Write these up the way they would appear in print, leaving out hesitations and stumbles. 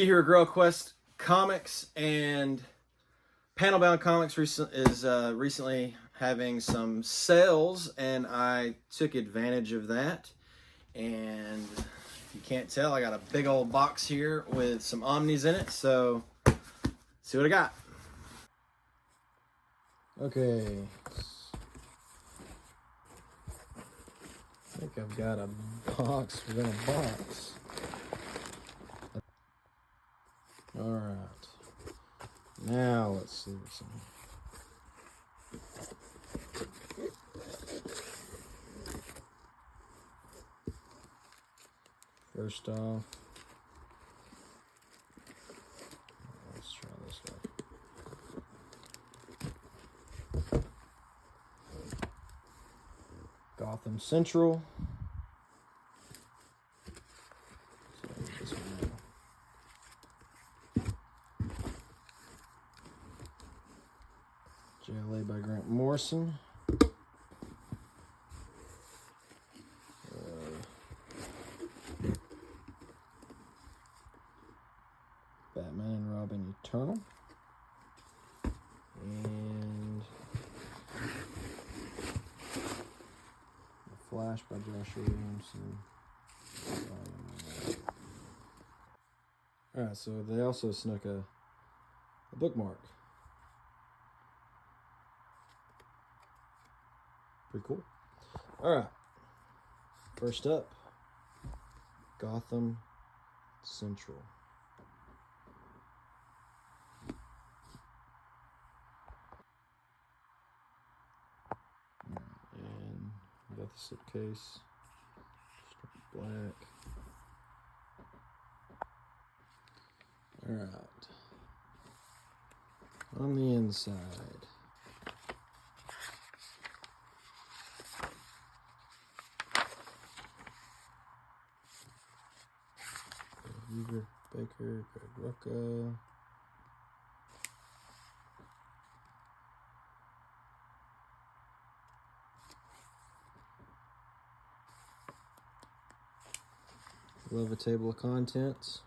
Hero Girl Quest Comics and Panelbound Comics is recently having some sales, and I took advantage of that. And if you can't tell, I got a big old box here with some Omnis in it, so see what I got. Okay. I think I've got a box within a box. Alright. Now let's see what's in here. First off, let's try this one. Gotham Central. This one now. JLA by Grant Morrison. Batman and Robin Eternal. And The Flash by Joshua Williamson Volume. Alright, so they also snuck a bookmark. Pretty cool. Alright. First up, Gotham Central. And we got the slipcase, black. Alright. On the inside, Hubert Baker, Greg Rucka. Love a table of contents.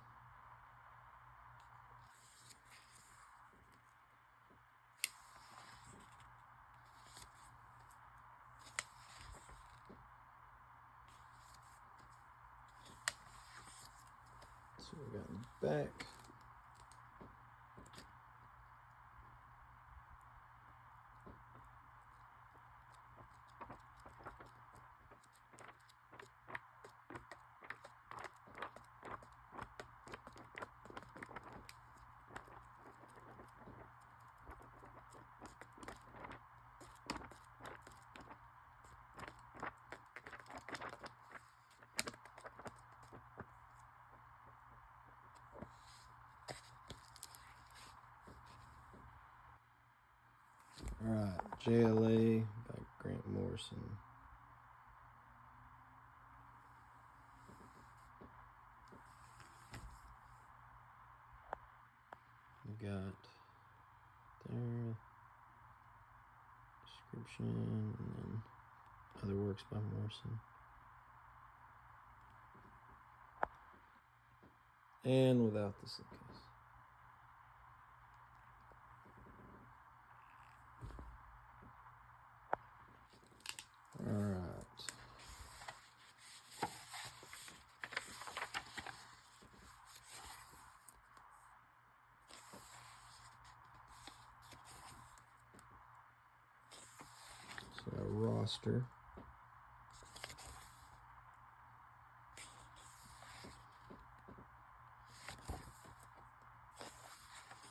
That's what we got in the back. Alright, JLA by Grant Morrison. We got there, description, and then other works by Morrison. And without the slipcase. Alright. So a roster.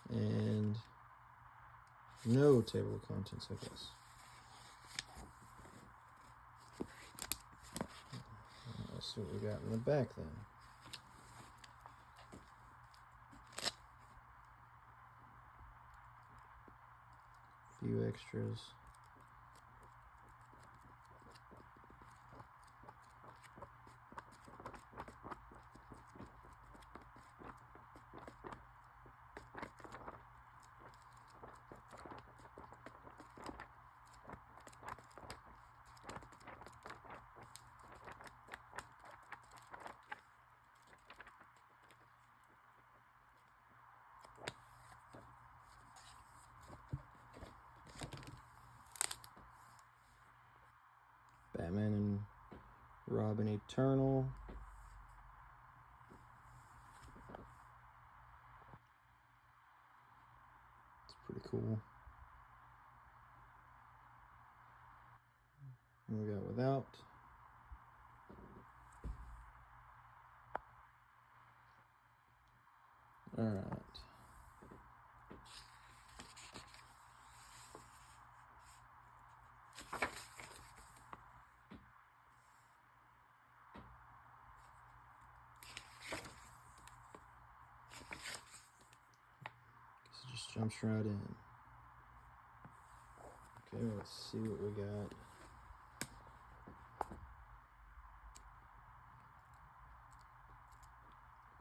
And no table of contents, I guess. Let's see what we got in the back then. A few extras. Robin Eternal. It's pretty cool. And we got without. All right. Guess it just jumps right in. Okay, let's see what we got.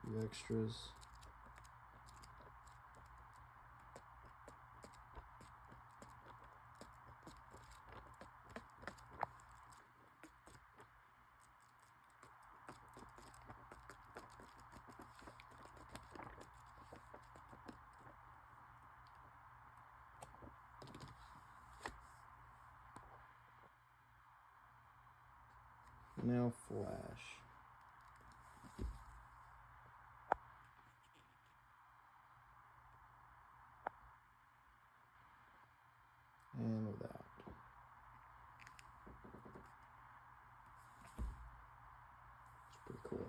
A few extras. Now Flash. And without. It's pretty cool.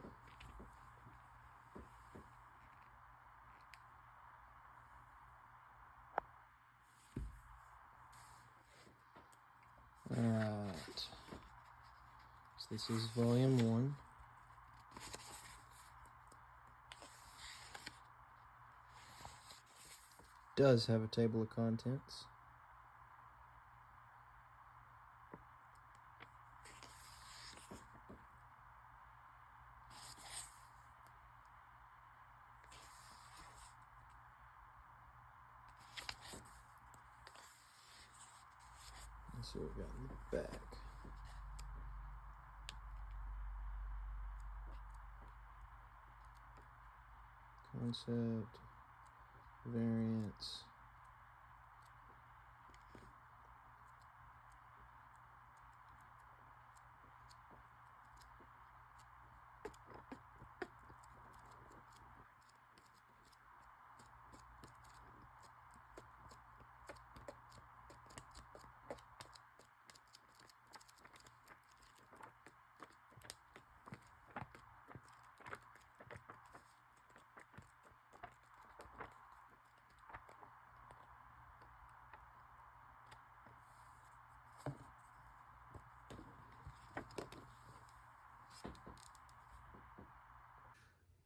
Alright. So this is volume 1. Does have a table of contents. Let's see what we got in the back. Concept, variants.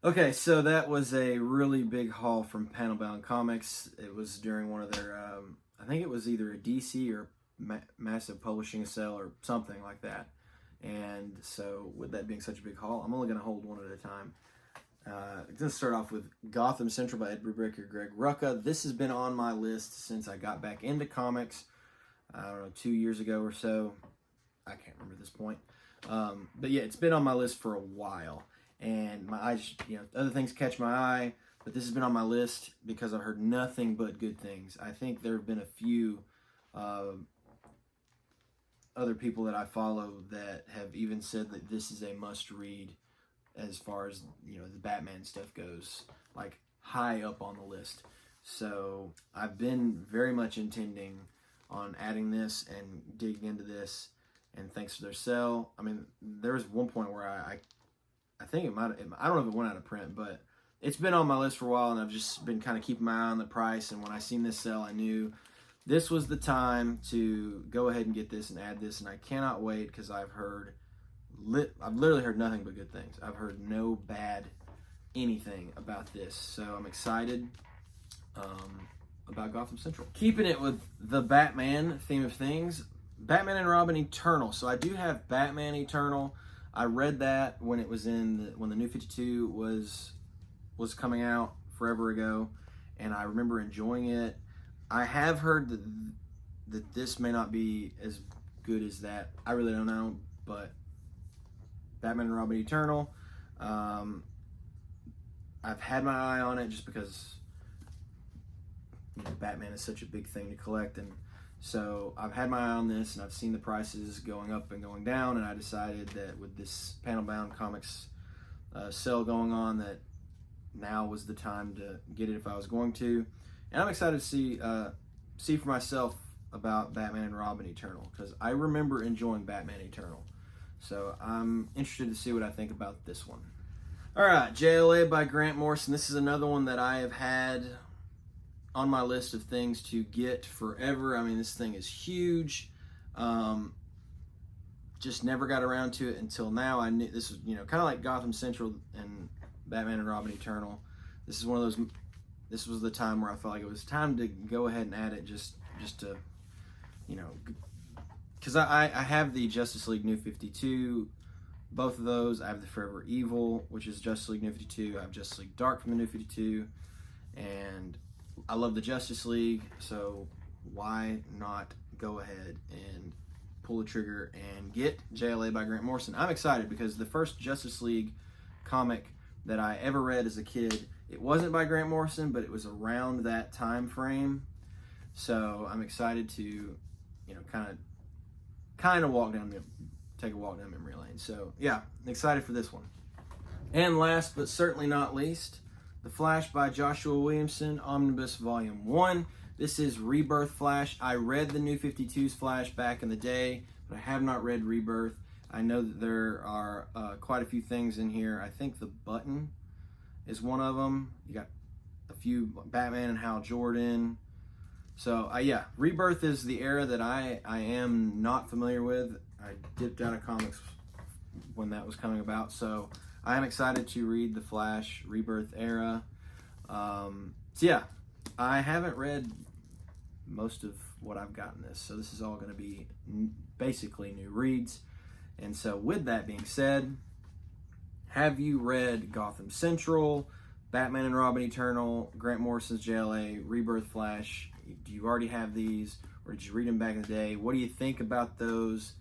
Okay, so that was a really big haul from Panelbound Comics. It was during one of their, I think it was either a DC or massive publishing sale or something like that. And so with that being such a big haul, I'm only going to hold one at a time. I'm going to start off with Gotham Central by Ed Brubaker, Greg Rucka. This has been on my list since I got back into comics, I don't know, 2 years ago or so. I can't remember this point. But yeah, it's been on my list for a while. And my eyes, other things catch my eye, but this has been on my list because I've heard nothing but good things. I think there have been a few other people that I follow that have even said that this is a must-read as far as, the Batman stuff goes, like high up on the list. So I've been very much intending on adding this and digging into this, and thanks to their sale. I mean, there was one point where I think it might, I don't know if it went out of print, but it's been on my list for a while, and I've just been kind of keeping my eye on the price. And when I seen this sell, I knew this was the time to go ahead and get this and add this. And I cannot wait because I've literally heard nothing but good things. I've heard no bad anything about this. So I'm excited about Gotham Central. Keeping it with the Batman theme of things, Batman and Robin Eternal. So I do have Batman Eternal. I read that when it was when the New 52 was coming out forever ago, and I remember enjoying it. I have heard that this may not be as good as that. I really don't know, but Batman and Robin Eternal, I've had my eye on it just because Batman is such a big thing to collect, and So I've had my eye on this, and I've seen the prices going up and going down, and I decided that with this panel bound comics sale going on, that now was the time to get it if I was going to. And I'm excited to see for myself about Batman and Robin Eternal, because I remember enjoying Batman Eternal. So I'm interested to see what I think about this one. All right, JLA by Grant Morrison. This is another one that I have had on my list of things to get forever. I mean, this thing is huge. Just never got around to it until now. I knew this was, kind of like Gotham Central and Batman and Robin Eternal. This is one of those. This was the time where I felt like it was time to go ahead and add it, just to, because I have the Justice League New 52, both of those. I have the Forever Evil, which is Justice League New 52. I have Justice League Dark from the New 52, and I love the Justice League, so why not go ahead and pull the trigger and get JLA by Grant Morrison? I'm excited because the first Justice League comic that I ever read as a kid, it wasn't by Grant Morrison, but it was around that time frame. So I'm excited to, kind of take a walk down memory lane. So yeah, excited for this one. And last but certainly not least, The Flash by Joshua Williamson, Omnibus Volume 1. This is Rebirth Flash. I read the New 52's Flash back in the day, but I have not read Rebirth. I know that there are quite a few things in here. I think the Button is one of them. You got a few Batman and Hal Jordan. So yeah, Rebirth is the era that I am not familiar with. I dipped out of comics when that was coming about. So I am excited to read the Flash Rebirth era. So yeah, I haven't read most of what I've got in this. So this is all going to be basically new reads. And so with that being said, have you read Gotham Central, Batman and Robin Eternal, Grant Morrison's JLA, Rebirth Flash? Do you already have these, or did you read them back in the day? What do you think about those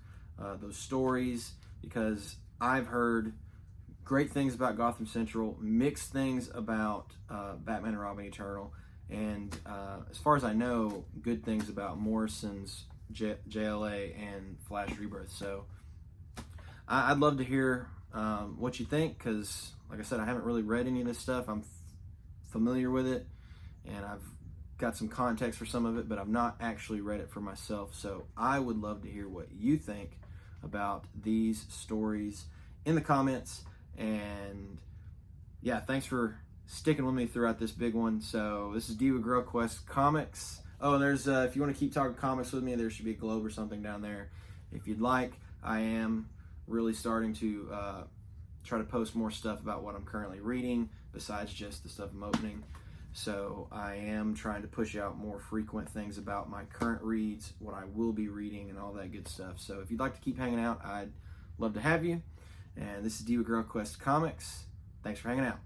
stories? Because I've heard great things about Gotham Central, mixed things about Batman and Robin Eternal, and as far as I know, good things about Morrison's JLA and Flash Rebirth. So I'd love to hear what you think, because like I said, I haven't really read any of this stuff. I'm familiar with it, and I've got some context for some of it, but I've not actually read it for myself. So I would love to hear what you think about these stories in the comments. And yeah, thanks for sticking with me throughout this big one. So this is D with Girl Quest Comics. Oh, and there's if you want to keep talking comics with me, there should be a globe or something down there if you'd like. I am really starting to try to post more stuff about what I'm currently reading besides just the stuff I'm opening. So I am trying to push out more frequent things about my current reads, what I will be reading, and all that good stuff. So if you'd like to keep hanging out, I'd love to have you. And this is D with Girl Quest Comics. Thanks for hanging out.